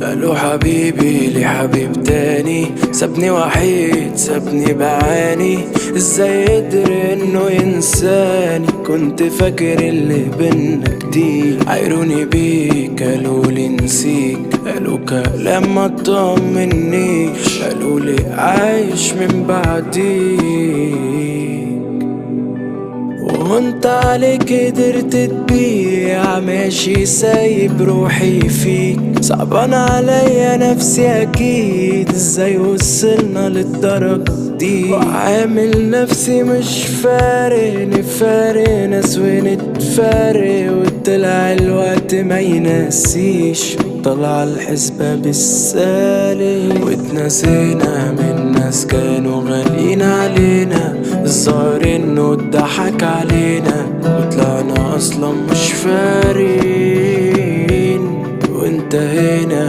قالوا حبيبي لي حبيب تاني، سابني وحيد سابني بعاني، ازاي قدر انه ينساني؟ كنت فاكر اللي بينا جديد، عايروني بيك قالولي نسيك، قالوا كلام ما طمنيش، قالولي عايش من بعديك. وانت عليك قدرت تبيع، ماشي سايب روحي فيك، صعبان عليا نفسي اكيد، ازاي وصلنا للدرجة دي؟ وعامل نفسي مش فارق، نفارق ناس ونتفارق، وطلع الوقت ما ينسيش، طلع الحسبة بالسالب، واتنسينا من ناس كانوا غاليين علينا، الظاهر انه اتضحك علينا، وطلعنا اصلا مش فارقين، وانتهينا.